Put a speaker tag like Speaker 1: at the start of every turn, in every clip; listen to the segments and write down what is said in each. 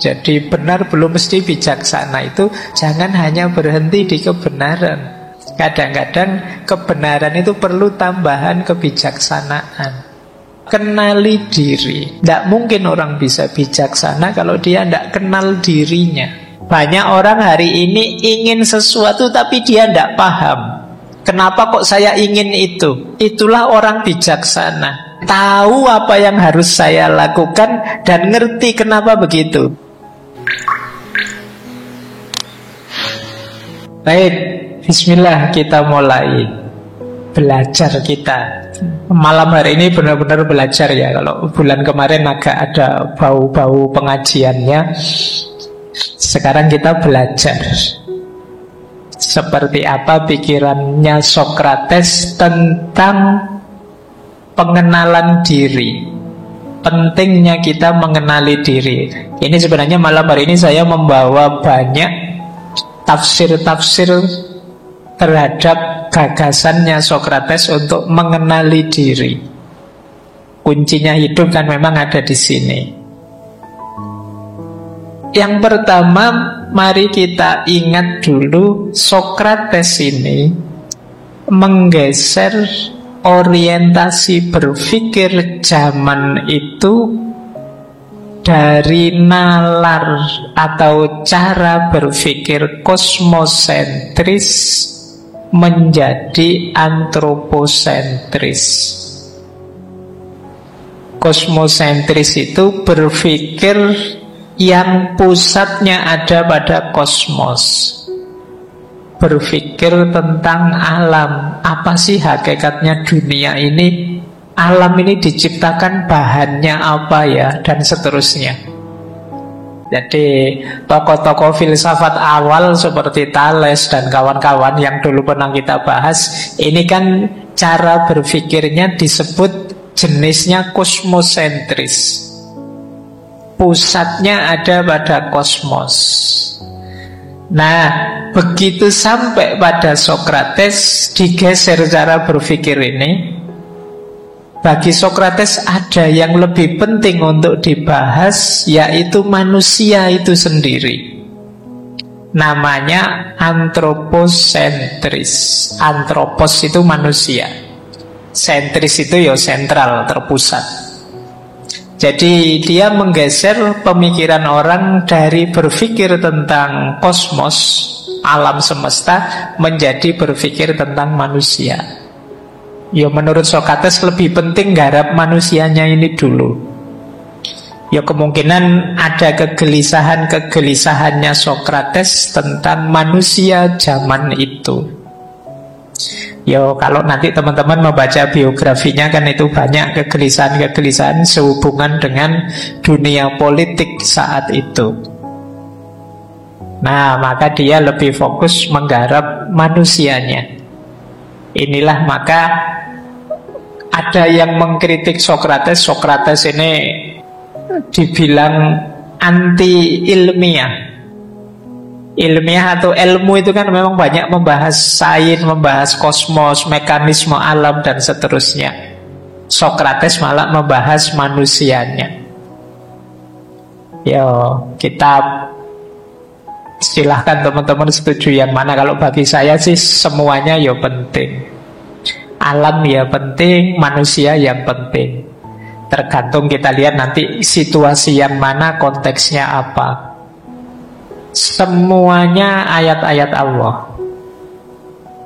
Speaker 1: Jadi benar belum mesti bijaksana. Itu jangan hanya berhenti di kebenaran. Kadang-kadang kebenaran itu perlu tambahan kebijaksanaan. Kenali diri. Tidak mungkin orang bisa bijaksana kalau dia tidak kenal dirinya. Banyak orang hari ini ingin sesuatu tapi dia tidak paham. Kenapa kok saya ingin itu? Itulah orang bijaksana. Tahu apa yang harus saya lakukan dan ngerti kenapa begitu. Baik, bismillah, kita mulai belajar kita. Malam hari ini benar-benar belajar ya. Kalau bulan kemarin agak ada bau-bau pengajiannya. Sekarang kita belajar seperti apa pikirannya Sokrates tentang pengenalan diri. Pentingnya kita mengenali diri. Ini sebenarnya malam hari ini saya membawa banyak tafsir-tafsir terhadap gagasannya Sokrates untuk mengenali diri. Kuncinya hidup kan memang ada di sini. Yang pertama, mari kita ingat dulu Sokrates ini menggeser orientasi berpikir zaman itu dari nalar atau cara berpikir kosmosentris menjadi antroposentris. Kosmosentris itu berpikir yang pusatnya ada pada kosmos. Berpikir tentang alam. Apa sih hakikatnya dunia ini? Alam ini diciptakan bahannya apa ya? Dan seterusnya. Jadi tokoh-tokoh filsafat awal seperti Thales dan kawan-kawan yang dulu pernah kita bahas, ini kan cara berpikirnya disebut jenisnya kosmosentris. Pusatnya ada pada kosmos. Nah, begitu sampai pada Sokrates, digeser cara berpikir ini. Bagi Sokrates ada yang lebih penting untuk dibahas, yaitu manusia itu sendiri. Namanya antroposentris. Antropos itu manusia, sentris itu ya sentral, terpusat. Jadi dia menggeser pemikiran orang dari berpikir tentang kosmos, alam semesta, menjadi berpikir tentang manusia. Ya menurut Sokrates lebih penting garap manusianya ini dulu. Ya kemungkinan ada kegelisahannya Sokrates tentang manusia zaman itu. Ya kalau nanti teman-teman membaca biografinya kan itu banyak kegelisahan-kegelisahan sehubungan dengan dunia politik saat itu. Nah maka dia lebih fokus menggarap manusianya. Inilah maka ada yang mengkritik Sokrates. Sokrates ini dibilang anti ilmiah. Ilmiah atau ilmu itu kan memang banyak membahas sains, membahas kosmos, mekanisme alam dan seterusnya. Sokrates malah membahas manusianya. Yo, kita silahkan teman-teman setuju yang mana. Kalau bagi saya sih semuanya ya penting. Alam ya penting, manusia yang penting. Tergantung kita lihat nanti situasi yang mana, konteksnya apa. Semuanya ayat-ayat Allah.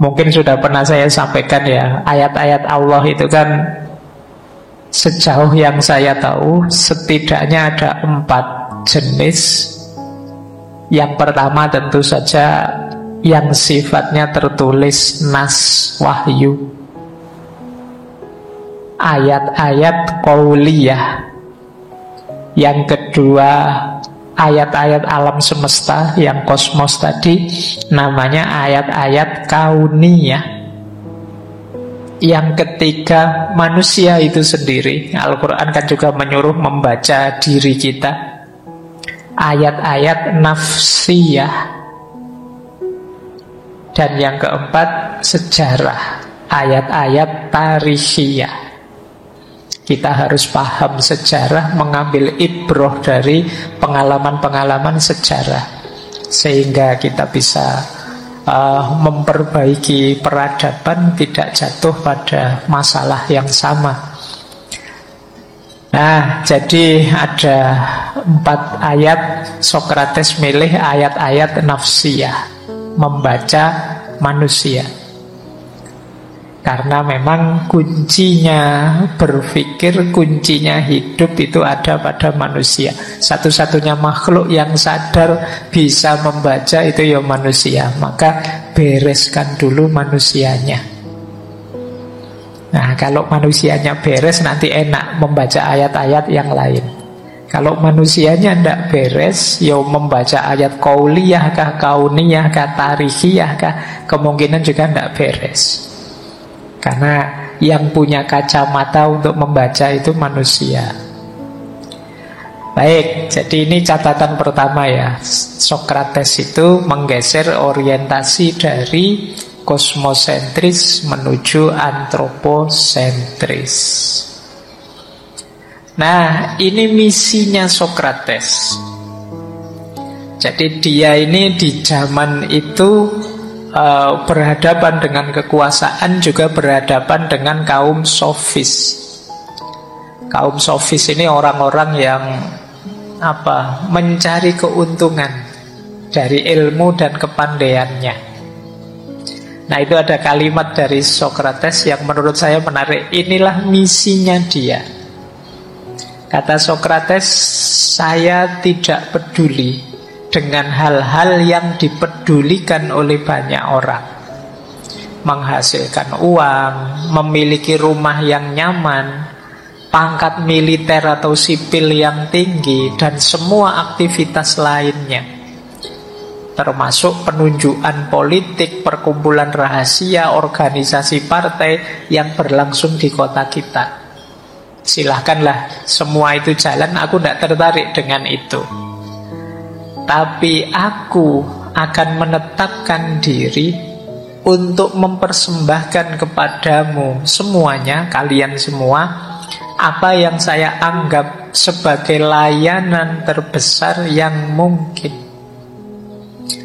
Speaker 1: Mungkin sudah pernah saya sampaikan ya, ayat-ayat Allah itu kan sejauh yang saya tahu setidaknya ada 4 jenis. Yang pertama tentu saja yang sifatnya tertulis nas, wahyu, ayat-ayat qauliyah. Yang kedua ayat-ayat alam semesta, yang kosmos tadi, namanya ayat-ayat kauniyah. Yang ketiga manusia itu sendiri. Al-Quran kan juga menyuruh membaca diri kita. Ayat-ayat nafsiyah. Dan yang keempat sejarah, ayat-ayat tarikhiyah. Kita harus paham sejarah, mengambil ibroh dari pengalaman-pengalaman sejarah, sehingga kita bisa memperbaiki peradaban, tidak jatuh pada masalah yang sama. Nah, jadi ada 4 ayat. Sokrates milih ayat-ayat nafsiyah, membaca manusia. Karena memang kuncinya berpikir, kuncinya hidup itu ada pada manusia. Satu-satunya makhluk yang sadar bisa membaca itu ya manusia. Maka bereskan dulu manusianya. Nah, kalau manusianya beres, nanti enak membaca ayat-ayat yang lain. Kalau manusianya tidak beres, ya membaca ayat kauliyah kah, kauniyah kah, tarihiyah kah, kemungkinan juga tidak beres. Karena yang punya kacamata untuk membaca itu manusia. Baik, jadi ini catatan pertama ya. Sokrates itu menggeser orientasi dari kosmosentris menuju antroposentris. Nah, ini misinya Sokrates. Jadi dia ini di zaman itu berhadapan dengan kekuasaan, juga berhadapan dengan kaum sofis. Kaum sofis ini orang-orang yang mencari keuntungan dari ilmu dan kepandaiannya. Nah, itu ada kalimat dari Sokrates yang menurut saya menarik. Inilah misinya dia. Kata Sokrates, saya tidak peduli dengan hal-hal yang dipedulikan oleh banyak orang. Menghasilkan uang, memiliki rumah yang nyaman, pangkat militer atau sipil yang tinggi, dan semua aktivitas lainnya, termasuk penunjukan politik, perkumpulan rahasia, organisasi partai yang berlangsung di kota kita. Silahkanlah semua itu jalan, aku tidak tertarik dengan itu. Tapi aku akan menetapkan diri untuk mempersembahkan kepadamu semuanya, kalian semua, apa yang saya anggap sebagai layanan terbesar yang mungkin.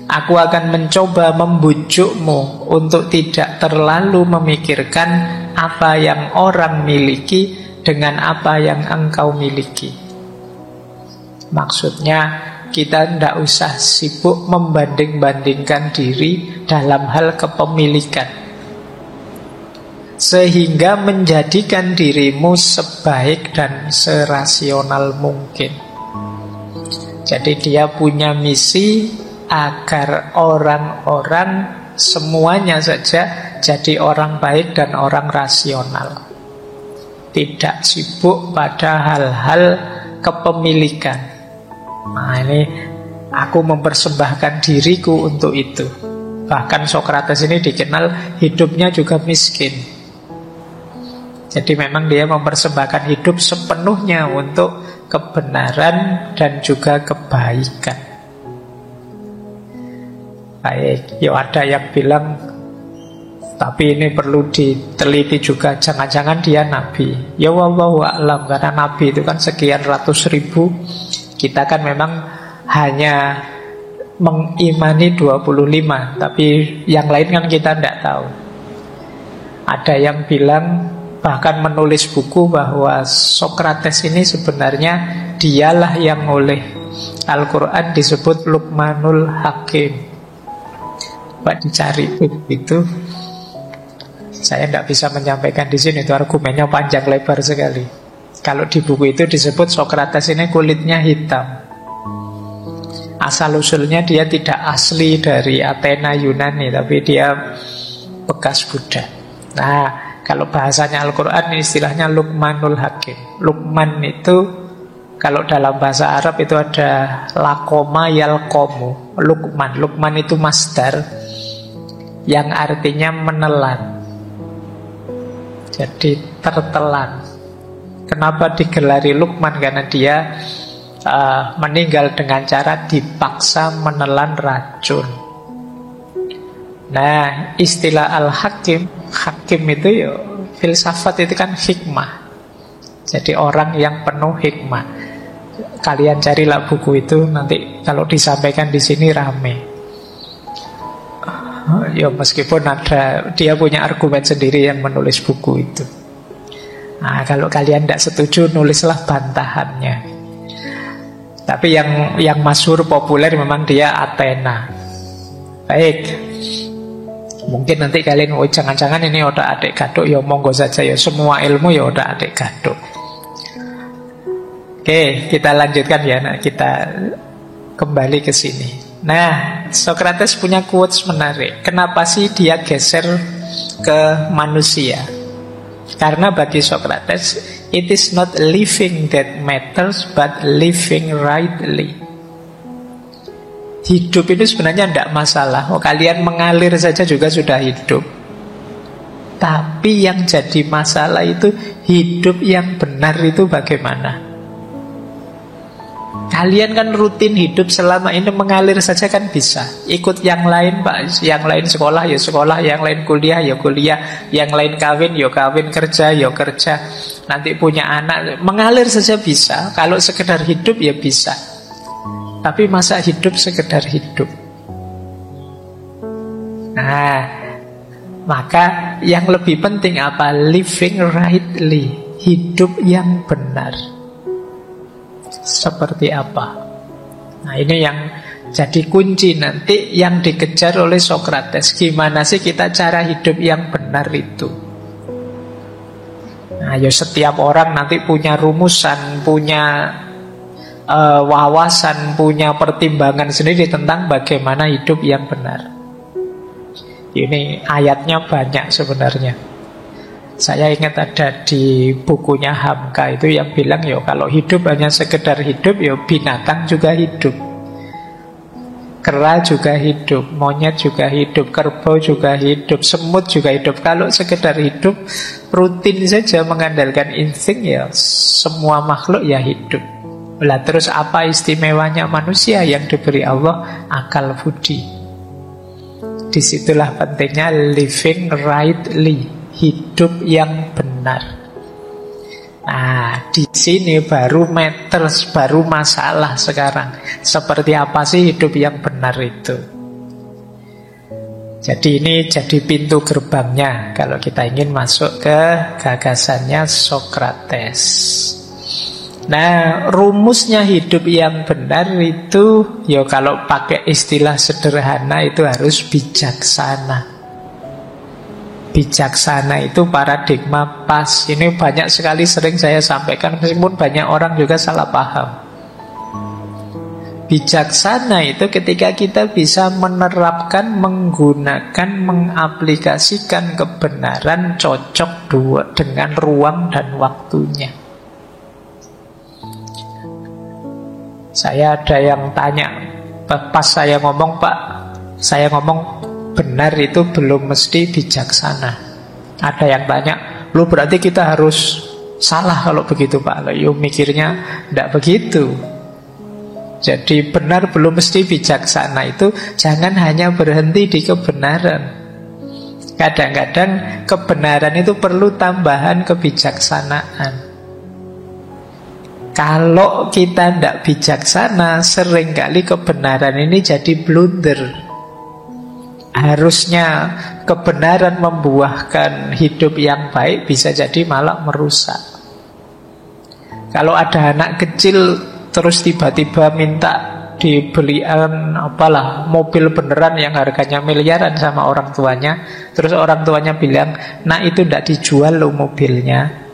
Speaker 1: Aku akan mencoba membujukmu untuk tidak terlalu memikirkan apa yang orang miliki dengan apa yang engkau miliki. Maksudnya, kita tidak usah sibuk membanding-bandingkan diri dalam hal kepemilikan, sehingga menjadikan dirimu sebaik dan serasional mungkin. Jadi dia punya misi agar orang-orang semuanya saja jadi orang baik dan orang rasional, tidak sibuk pada hal-hal kepemilikan. Nah, ini aku mempersembahkan diriku untuk itu. Bahkan Sokrates ini dikenal hidupnya juga miskin. Jadi memang dia mempersembahkan hidup sepenuhnya untuk kebenaran dan juga kebaikan. Baik, ya ada yang bilang, tapi ini perlu diteliti juga, jangan-jangan dia nabi. Ya wallahu a'lam, karena nabi itu kan sekian ratus ribu. Kita kan memang hanya mengimani 25, tapi yang lain kan kita tidak tahu. Ada yang bilang, bahkan menulis buku, bahwa Sokrates ini sebenarnya dialah yang oleh Al-Quran disebut Luqmanul Hakim. Coba dicari itu. Saya tidak bisa menyampaikan di sini, itu argumennya panjang lebar sekali. Kalau di buku itu disebut Sokrates ini kulitnya hitam. Asal-usulnya dia tidak asli dari Athena Yunani, tapi dia bekas Buddha. Nah, kalau bahasanya Al-Quran istilahnya Luqmanul Hakim. Luqman itu kalau dalam bahasa Arab itu ada lakoma yalkomu. Luqman itu masdar yang artinya menelan. Jadi tertelan. Kenapa digelari Luqman? Karena dia meninggal dengan cara dipaksa menelan racun. Nah, istilah Al-Hakim, Hakim itu ya filsafat itu kan hikmah. Jadi orang yang penuh hikmah. Kalian carilah buku itu, nanti kalau disampaikan di sini rame. Ya meskipun ada, dia punya argumen sendiri yang menulis buku itu. Nah, kalau kalian tidak setuju, nulislah bantahannya. Tapi yang masyhur populer memang dia Athena. Baik. Mungkin nanti kalian, oh jangan-jangan ini otak adik gaduk, ya monggo saja ya, semua ilmu ya otak adik gaduk. Oke, kita lanjutkan ya. Nah, kita kembali ke sini. Nah, Socrates punya quotes menarik. Kenapa sih dia geser ke manusia? Karena bagi Socrates, it is not living that matters, but living rightly. Hidup itu sebenarnya tidak masalah. Oh, kalian mengalir saja juga sudah hidup. Tapi yang jadi masalah itu hidup yang benar itu bagaimana? Kalian kan rutin hidup selama ini mengalir saja kan bisa. Ikut yang lain Pak, yang lain sekolah ya sekolah, yang lain kuliah ya kuliah, yang lain kawin ya kawin, kerja ya kerja. Nanti punya anak, mengalir saja bisa. Kalau sekedar hidup ya bisa. Tapi masa hidup sekedar hidup? Nah, maka yang lebih penting apa? Living rightly, hidup yang benar. Seperti apa? Nah, ini yang jadi kunci nanti yang dikejar oleh Socrates. Gimana sih kita cara hidup yang benar itu? Nah, ya setiap orang nanti punya rumusan, punya wawasan, punya pertimbangan sendiri tentang bagaimana hidup yang benar. Ini ayatnya banyak sebenarnya. Saya ingat ada di bukunya Hamka itu yang bilang, ya kalau hidup hanya sekedar hidup, ya binatang juga hidup, kera juga hidup, monyet juga hidup, kerbau juga hidup, semut juga hidup. Kalau sekedar hidup rutin saja mengandalkan insting, ya semua makhluk ya hidup. Lah terus apa istimewanya manusia yang diberi Allah? Akal budi. Disitulah pentingnya living rightly, hidup yang benar. Nah, di sini baru matters, baru masalah sekarang. Seperti apa sih hidup yang benar itu? Jadi ini jadi pintu gerbangnya kalau kita ingin masuk ke gagasannya Socrates. Nah, rumusnya hidup yang benar itu, ya kalau pakai istilah sederhana itu harus bijaksana. Bijaksana itu paradigma pas. Ini banyak sekali sering saya sampaikan, meskipun banyak orang juga salah paham. Bijaksana itu ketika kita bisa menerapkan, menggunakan, mengaplikasikan kebenaran cocok dengan ruang dan waktunya. Saya ada yang tanya, pas saya ngomong, Pak, saya ngomong benar itu belum mesti bijaksana. Ada yang tanya, lu berarti kita harus salah kalau begitu, Pak. Yo mikirnya tidak begitu. Jadi benar belum mesti bijaksana itu jangan hanya berhenti di kebenaran. Kadang-kadang kebenaran itu perlu tambahan kebijaksanaan. Kalau kita tidak bijaksana, seringkali kebenaran ini jadi blunder. Harusnya kebenaran membuahkan hidup yang baik, bisa jadi malah merusak. Kalau ada anak kecil terus tiba-tiba minta dibelikan mobil beneran yang harganya miliaran sama orang tuanya, terus orang tuanya bilang, nah itu tidak dijual loh mobilnya.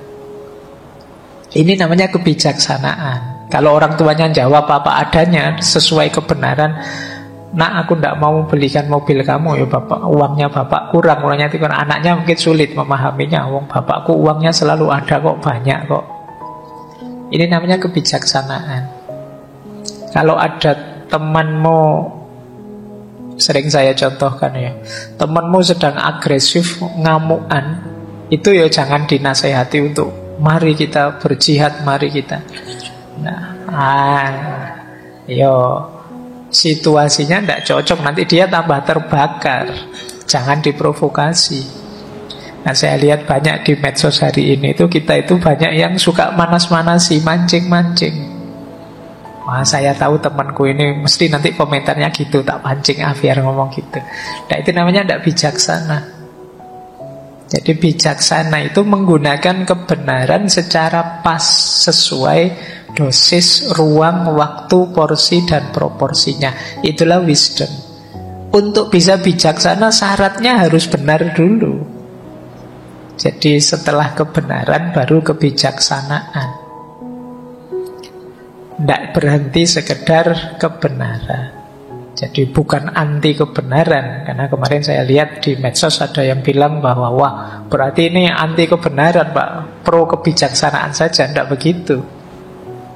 Speaker 1: Ini namanya kebijaksanaan. Kalau orang tuanya jawab apa adanya sesuai kebenaran, nah aku tidak mau belikan mobil kamu ya bapak, uangnya bapak kurang. Mulanya itu kan anaknya mungkin sulit memahaminya. Bapakku uangnya selalu ada kok, banyak kok. Ini namanya kebijaksanaan. Kalau ada temanmu, sering saya contohkan ya, temanmu sedang agresif, ngamukan, itu ya jangan dinasehati untuk mari kita berjihad, mari kita. Situasinya tidak cocok, nanti dia tambah terbakar. Jangan diprovokasi. Nah, saya lihat banyak di medsos hari ini itu, kita itu banyak yang suka manas-manasi, mancing-mancing. Wah, saya tahu temanku ini mesti nanti komentarnya gitu, tak pancing biar ngomong gitu. Nah, itu namanya tidak bijaksana. Jadi bijaksana itu menggunakan kebenaran secara pas, sesuai dosis, ruang, waktu, porsi, dan proporsinya. Itulah wisdom. Untuk bisa bijaksana syaratnya harus benar dulu. Jadi setelah kebenaran baru kebijaksanaan. Tidak berhenti sekedar kebenaran. Jadi bukan anti kebenaran. Karena kemarin saya lihat di medsos ada yang bilang bahwa wah, berarti ini anti kebenaran Pak, pro kebijaksanaan saja. Tidak begitu.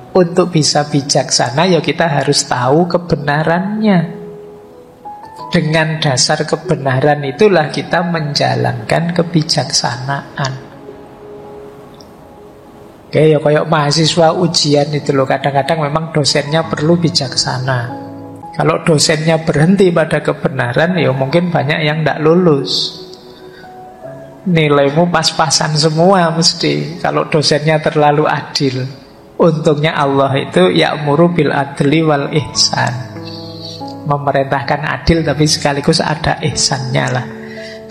Speaker 1: Untuk bisa bijaksana ya kita harus tahu kebenarannya. Dengan dasar kebenaran itulah kita menjalankan kebijaksanaan. Oke, ya kayak mahasiswa ujian itu loh, kadang-kadang memang dosennya perlu bijaksana. Kalau dosennya berhenti pada kebenaran, ya mungkin banyak yang tidak lulus. Nilaimu pas-pasan semua mesti, kalau dosennya terlalu adil. Untungnya Allah itu ya'muru bil adli wal ihsan, memerintahkan adil tapi sekaligus ada ihsannya lah.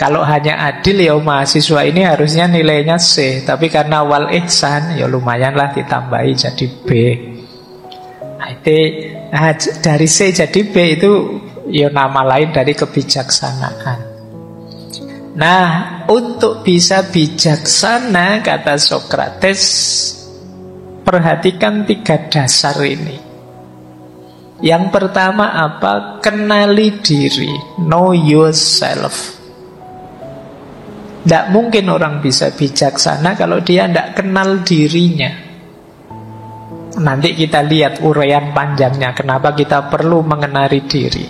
Speaker 1: Kalau hanya adil ya mahasiswa ini harusnya nilainya C, tapi karena wal ihsan ya lumayan lah ditambahi jadi B. Dari C jadi B itu ya nama lain dari kebijaksanaan. Nah, untuk bisa bijaksana, kata Sokrates, perhatikan 3 dasar ini. Yang pertama apa? Kenali diri. Know yourself. Tidak mungkin orang bisa bijaksana kalau dia tidak kenal dirinya. Nanti kita lihat uraian panjangnya kenapa kita perlu mengenali diri.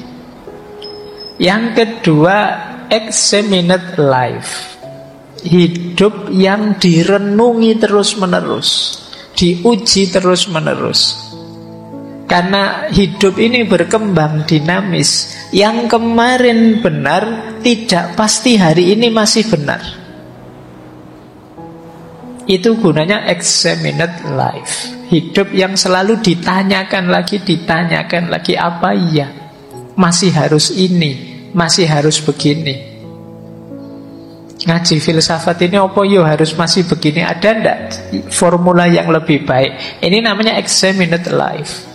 Speaker 1: Yang kedua, examined life. Hidup yang direnungi terus-menerus, diuji terus-menerus. Karena hidup ini berkembang dinamis. Yang kemarin benar tidak pasti hari ini masih benar. Itu gunanya examined life. Hidup yang selalu ditanyakan lagi, apa iya? Masih harus ini, masih harus begini. Ngaji filsafat ini apa yo harus masih begini? Ada enggak formula yang lebih baik? Ini namanya examined life.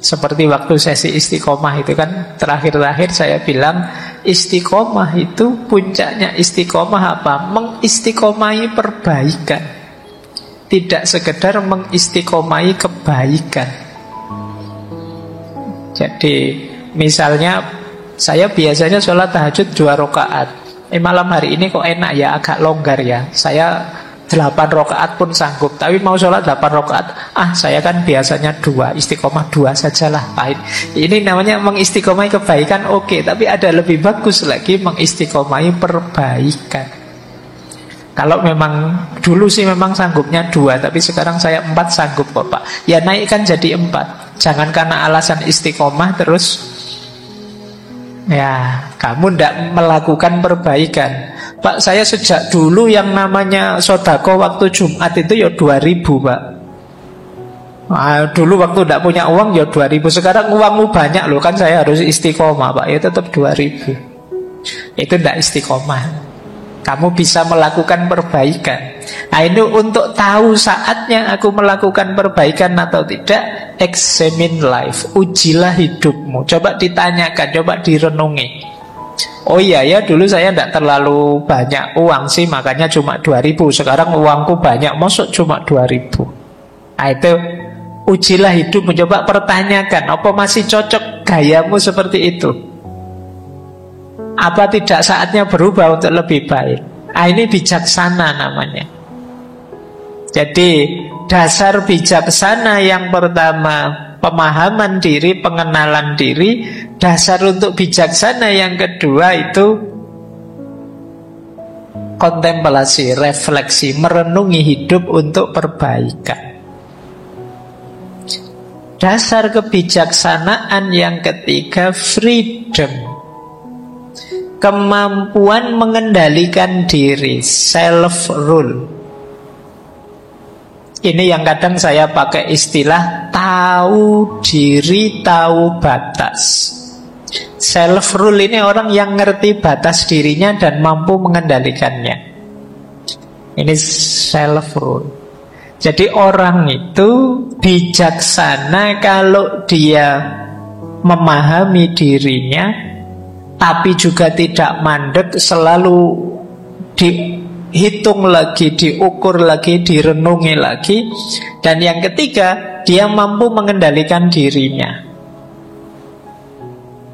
Speaker 1: Seperti waktu sesi istiqomah itu kan, terakhir-terakhir saya bilang istiqomah itu puncaknya istiqomah apa? Mengistiqomahi perbaikan, tidak sekedar mengistiqomahi kebaikan. Jadi misalnya saya biasanya sholat tahajud 2 rakaat. Malam hari ini kok enak ya, agak longgar ya, saya 8 rakaat pun sanggup. Tapi mau sholat 8 rakaat, saya kan biasanya 2, istiqomah 2 sajalah. Ini namanya mengistiqomahi kebaikan, oke. Tapi ada lebih bagus lagi, mengistiqomahi perbaikan. Kalau memang dulu sih memang sanggupnya 2, tapi sekarang saya 4 sanggup kok Pak. Ya naikkan jadi 4. Jangan karena alasan istiqomah terus ya kamu tidak melakukan perbaikan. Pak, saya sejak dulu yang namanya sodako waktu Jumat itu ya 2.000 Pak. Dulu waktu tidak punya uang ya 2.000. Sekarang uangmu banyak loh, kan saya harus istiqomah Pak. Ya tetap 2.000. Itu tidak istiqomah. Kamu bisa melakukan perbaikan. Nah ini untuk tahu saatnya aku melakukan perbaikan atau tidak, examine life. Ujilah hidupmu. Coba ditanyakan, coba direnungi. Oh iya ya, dulu saya tidak terlalu banyak uang sih, makanya cuma 2.000. Sekarang uangku banyak, maksud cuma 2.000. Nah itu, ujilah hidupmu. Coba pertanyakan, apa masih cocok gayamu seperti itu? Apa tidak saatnya berubah untuk lebih baik? Ini bijaksana namanya. Jadi dasar bijaksana yang pertama pemahaman diri, pengenalan diri. Dasar untuk bijaksana yang kedua itu kontemplasi, refleksi, merenungi hidup untuk perbaikan. Dasar kebijaksanaan yang ketiga freedom. kemampuan mengendalikan diri, self-rule. Ini yang kadang saya pakai istilah tahu diri, tahu batas. Self-rule ini orang yang ngerti batas dirinya dan mampu mengendalikannya. Ini self-rule. Jadi orang itu bijaksana kalau dia memahami dirinya, tapi juga tidak mandek, selalu dihitung lagi, diukur lagi, direnungi lagi. Dan yang ketiga, dia mampu mengendalikan dirinya.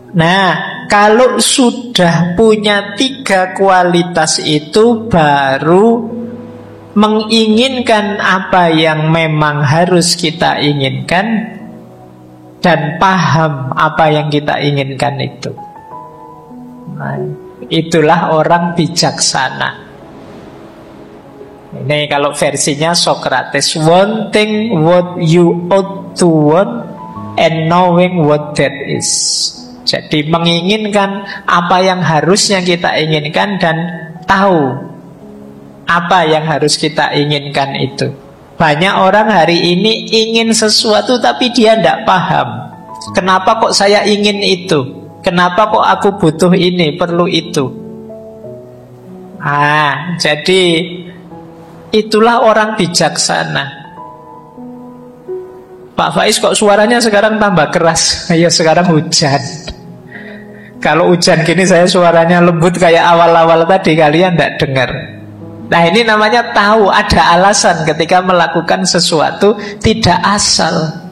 Speaker 1: Nah, kalau sudah punya 3 kualitas itu, baru menginginkan apa yang memang harus kita inginkan dan paham apa yang kita inginkan itu. Nah, itulah orang bijaksana. Ini kalau versinya Socrates, wanting what you ought to want and knowing what that is. Jadi menginginkan apa yang harusnya kita inginkan dan tahu apa yang harus kita inginkan itu. Banyak orang hari ini ingin sesuatu tapi dia tidak paham. Kenapa kok saya ingin itu? Kenapa kok aku butuh ini, perlu itu? Jadi itulah orang bijaksana. Pak Faiz kok suaranya sekarang tambah keras? Ya sekarang hujan. Kalau hujan gini saya suaranya lembut kayak awal-awal tadi, kalian tidak dengar. Nah ini namanya tahu, ada alasan ketika melakukan sesuatu, tidak asal.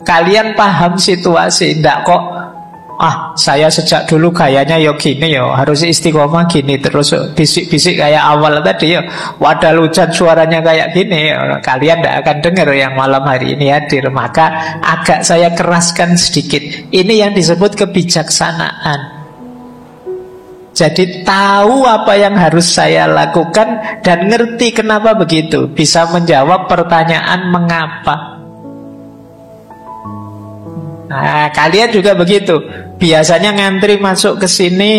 Speaker 1: Kalian paham situasi, tidak kok saya sejak dulu gayanya gini harus istiqomah gini terus bisik-bisik kayak awal tadi wadah hujan suaranya kayak gini kalian tidak akan dengar yang malam hari ini hadir. Maka agak saya keraskan sedikit. Ini yang disebut kebijaksanaan. Jadi tahu apa yang harus saya lakukan dan ngerti kenapa begitu. Bisa menjawab pertanyaan mengapa. Nah, kalian juga begitu. Biasanya ngantri masuk ke sini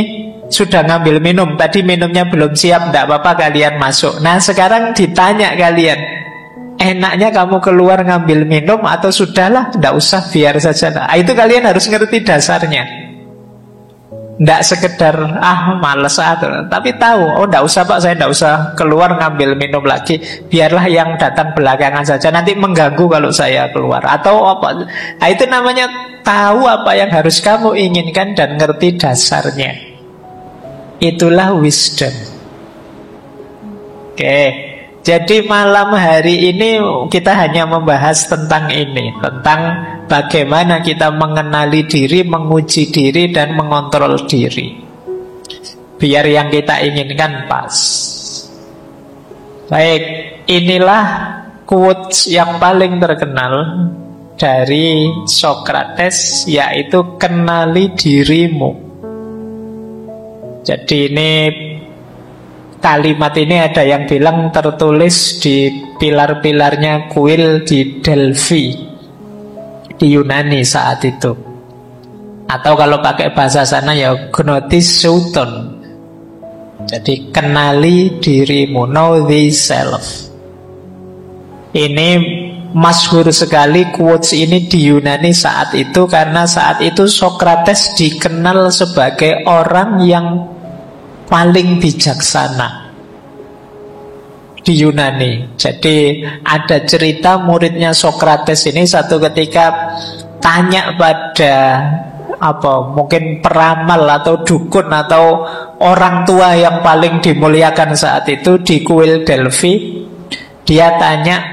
Speaker 1: sudah ngambil minum. Tadi minumnya belum siap, tidak apa-apa kalian masuk. Nah, sekarang ditanya kalian, enaknya kamu keluar ngambil minum atau sudahlah, tidak usah, biar saja. Nah, itu kalian harus ngerti dasarnya. Tidak sekedar males tapi tahu, tidak usah Pak, saya tidak usah keluar ngambil minum lagi, biarlah yang datang belakangan saja, nanti mengganggu kalau saya keluar atau apa. Nah, itu namanya tahu apa yang harus kamu inginkan dan ngerti dasarnya. Itulah wisdom. Jadi malam hari ini kita hanya membahas tentang ini, tentang bagaimana kita mengenali diri, menguji diri, dan mengontrol diri, biar yang kita inginkan pas. Baik, inilah quotes yang paling terkenal dari Socrates, yaitu kenali dirimu. Jadi ini kalimat ini ada yang bilang tertulis di pilar-pilarnya kuil di Delphi di Yunani saat itu. Atau kalau pakai bahasa sana gnotis souton. Jadi kenali dirimu, know thyself. Ini masyhur sekali quotes ini di Yunani saat itu, karena saat itu Socrates dikenal sebagai orang yang paling bijaksana di Yunani. Jadi ada cerita muridnya Socrates ini satu ketika tanya pada mungkin peramal atau dukun atau orang tua yang paling dimuliakan saat itu di kuil Delphi. Dia tanya,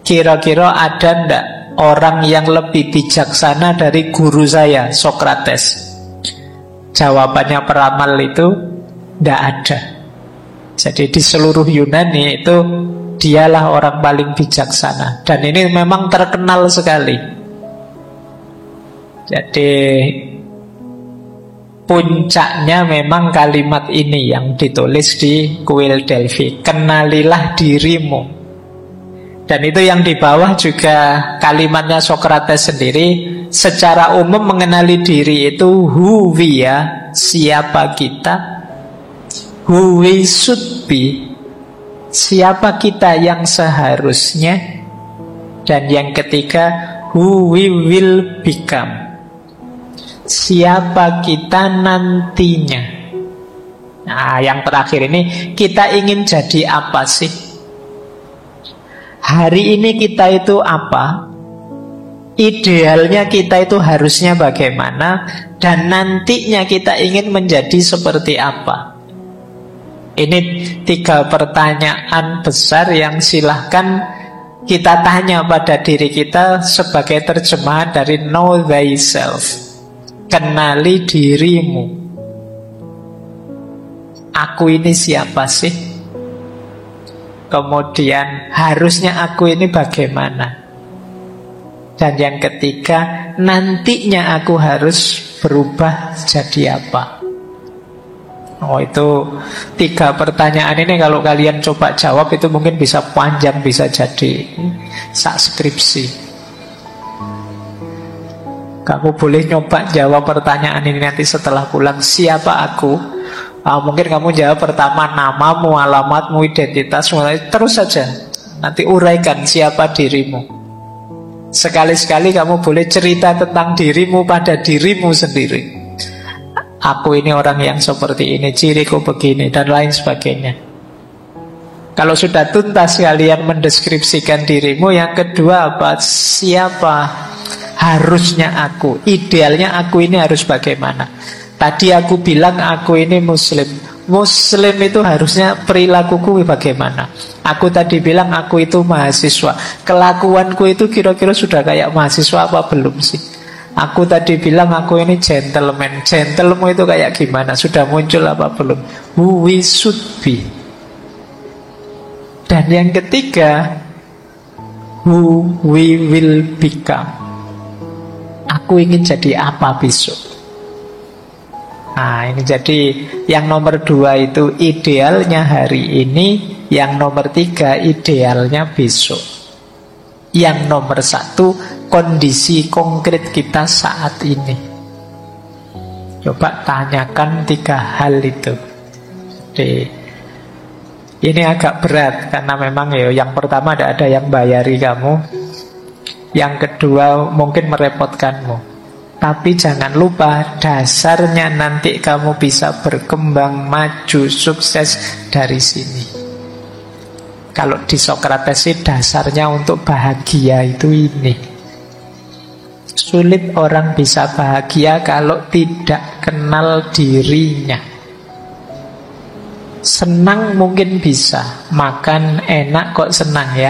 Speaker 1: kira-kira ada ndak orang yang lebih bijaksana dari guru saya Socrates? Jawabannya peramal itu, tidak ada. Jadi di seluruh Yunani itu dialah orang paling bijaksana. Dan ini memang terkenal sekali. Jadi puncaknya memang kalimat ini yang ditulis di kuil Delphi, kenalilah dirimu. Dan itu yang di bawah juga kalimatnya Socrates sendiri, secara umum mengenali diri itu who we are, siapa kita. Who we should be, siapa kita yang seharusnya. Dan yang ketiga, who we will become, siapa kita nantinya. Nah, yang terakhir ini, kita ingin jadi apa sih? Hari ini kita itu apa? Idealnya kita itu harusnya bagaimana? Dan nantinya kita ingin menjadi seperti apa? Ini 3 pertanyaan besar yang silahkan kita tanya pada diri kita sebagai terjemahan dari know thyself. Kenali dirimu. Aku ini siapa sih? Kemudian harusnya aku ini bagaimana? Dan yang ketiga, nantinya aku harus berubah jadi apa? Oh, itu 3 pertanyaan ini kalau kalian coba jawab itu mungkin bisa panjang, bisa jadi sak skripsi. Kamu boleh nyoba jawab pertanyaan ini nanti setelah pulang. Siapa aku? Mungkin kamu jawab pertama namamu, alamatmu, identitas, terus saja. Nanti uraikan siapa dirimu. Sekali-sekali kamu boleh cerita tentang dirimu pada dirimu sendiri. Aku ini orang yang seperti ini, ciriku begini, dan lain sebagainya. Kalau sudah tuntas kalian mendeskripsikan dirimu, yang kedua apa? Siapa harusnya aku? Idealnya aku ini harus bagaimana? Tadi aku bilang aku ini muslim. Muslim itu harusnya perilakuku bagaimana? Aku tadi bilang aku itu mahasiswa. Kelakuanku itu kira-kira sudah kayak mahasiswa apa belum sih? Aku tadi bilang aku ini gentleman. Gentleman itu kayak gimana? Sudah muncul apa belum? Who we should be. Dan yang ketiga, who we will become. Aku ingin jadi apa besok? Nah, ini jadi yang nomor 2 itu idealnya hari ini. Yang nomor 3 idealnya besok. Yang nomor 1 kondisi konkret kita saat ini. Coba tanyakan 3 hal itu. Jadi, ini agak berat karena memang yang pertama ada yang bayari kamu. Yang kedua mungkin merepotkanmu. Tapi jangan lupa dasarnya nanti kamu bisa berkembang, maju, sukses dari sini. Kalau di Socrates sih dasarnya untuk bahagia itu ini. Sulit orang bisa bahagia kalau tidak kenal dirinya. Senang mungkin bisa, makan enak kok senang ya,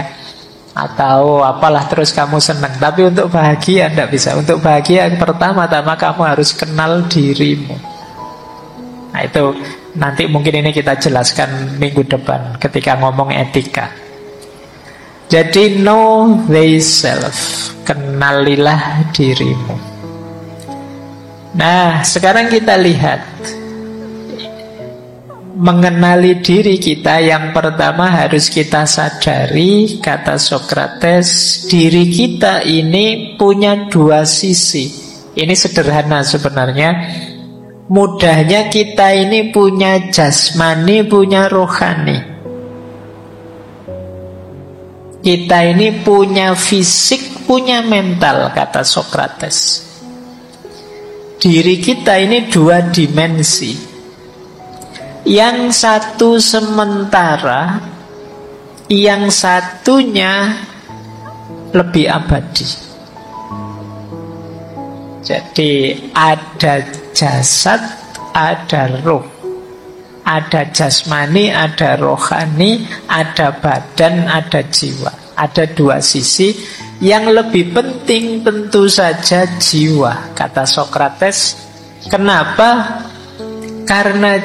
Speaker 1: atau apalah terus kamu senang. Tapi untuk bahagia tidak bisa. Untuk bahagia pertama-tama kamu harus kenal dirimu. Nah itu nanti mungkin ini kita jelaskan minggu depan ketika ngomong etika. Jadi know thyself, kenalilah dirimu. Nah sekarang kita lihat mengenali diri kita. Yang pertama harus kita sadari, kata Socrates, diri kita ini punya 2 sisi. Ini sederhana sebenarnya. Mudahnya kita ini punya jasmani, punya rohani. Kita ini punya fisik, punya mental, kata Socrates. Diri kita ini 2 dimensi. Yang satu sementara, yang satunya lebih abadi. Jadi ada jasad, ada roh. Ada jasmani, ada rohani, ada badan, ada jiwa. Ada 2 sisi. Yang lebih penting tentu saja jiwa, kata Socrates. Kenapa? Karena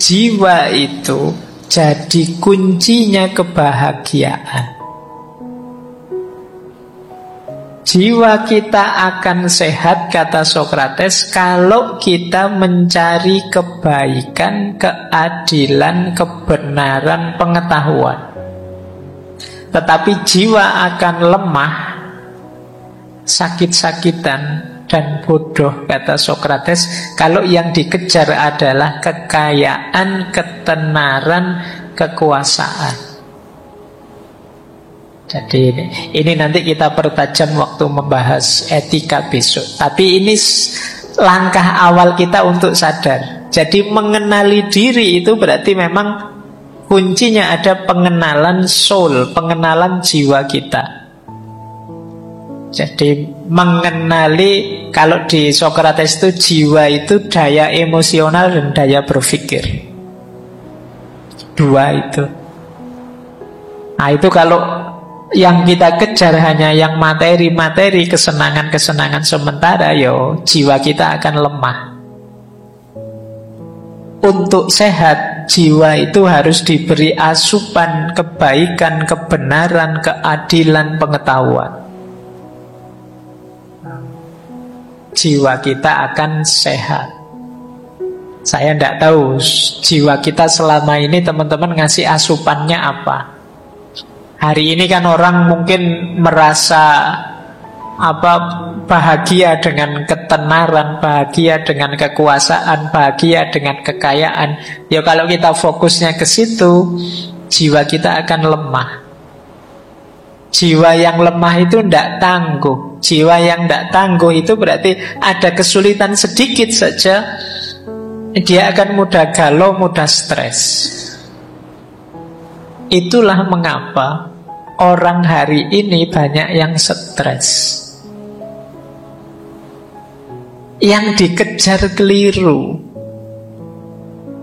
Speaker 1: jiwa itu jadi kuncinya kebahagiaan. Jiwa kita akan sehat, kata Socrates, kalau kita mencari kebaikan, keadilan, kebenaran, pengetahuan. Tetapi jiwa akan lemah sakit-sakitan dan bodoh, kata Sokrates, kalau yang dikejar adalah kekayaan, ketenaran, kekuasaan. Jadi ini nanti kita pertajam waktu membahas etika besok. Tapi ini langkah awal kita untuk sadar. Jadi mengenali diri itu berarti memang kuncinya ada pengenalan soul, pengenalan jiwa kita. Jadi mengenali, kalau di Sokrates itu jiwa itu daya emosional dan daya berpikir. Dua itu. Nah itu kalau yang kita kejar hanya yang materi-materi, kesenangan-kesenangan sementara, jiwa kita akan lemah. Untuk sehat, jiwa itu harus diberi asupan kebaikan, kebenaran, keadilan, pengetahuan. Jiwa kita akan sehat. Saya tidak tahu jiwa kita selama ini teman-teman ngasih asupannya apa. Hari ini kan orang mungkin merasa bahagia dengan ketenaran, bahagia dengan kekuasaan, bahagia dengan kekayaan. Ya kalau kita fokusnya ke situ, jiwa kita akan lemah. Jiwa yang lemah itu tidak tangguh. Jiwa yang tidak tangguh itu berarti ada kesulitan sedikit saja, dia akan mudah galau, mudah stres. Itulah mengapa orang hari ini banyak yang stres. Yang dikejar keliru.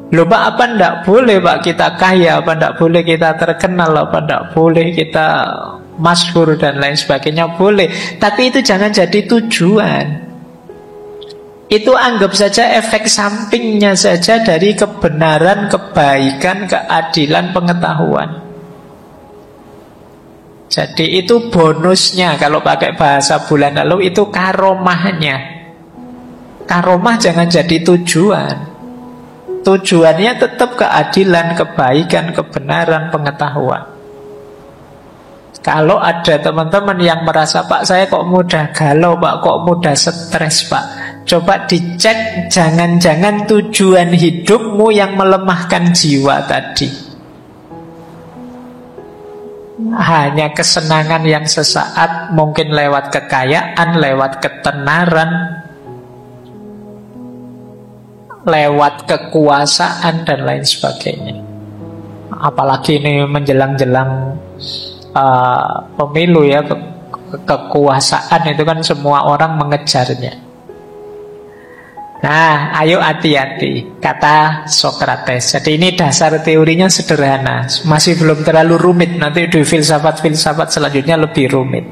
Speaker 1: Loh Pak, apa ndak boleh Pak kita kaya, apa ndak boleh kita terkenal, apa ndak boleh kita masyhur dan lain sebagainya? Boleh, tapi itu jangan jadi tujuan. Itu anggap saja efek sampingnya saja dari kebenaran, kebaikan, keadilan, pengetahuan. Jadi itu bonusnya. Kalau pakai bahasa bulan lalu itu karomahnya. Karomah jangan jadi tujuan. Tujuannya tetap keadilan, kebaikan, kebenaran, pengetahuan. Kalau ada teman-teman yang merasa, Pak saya kok mudah galau, Pak kok mudah stres, Pak, coba dicek, jangan-jangan tujuan hidupmu yang melemahkan jiwa tadi. Hanya kesenangan yang sesaat, mungkin lewat kekayaan, lewat ketenaran, lewat kekuasaan dan lain sebagainya. Apalagi ini menjelang-jelang pemilu ya, kekuasaan itu kan semua orang mengejarnya. Nah, ayo hati-hati, kata Sokrates. Jadi ini dasar teorinya sederhana, masih belum terlalu rumit. Nanti di filsafat-filsafat selanjutnya lebih rumit.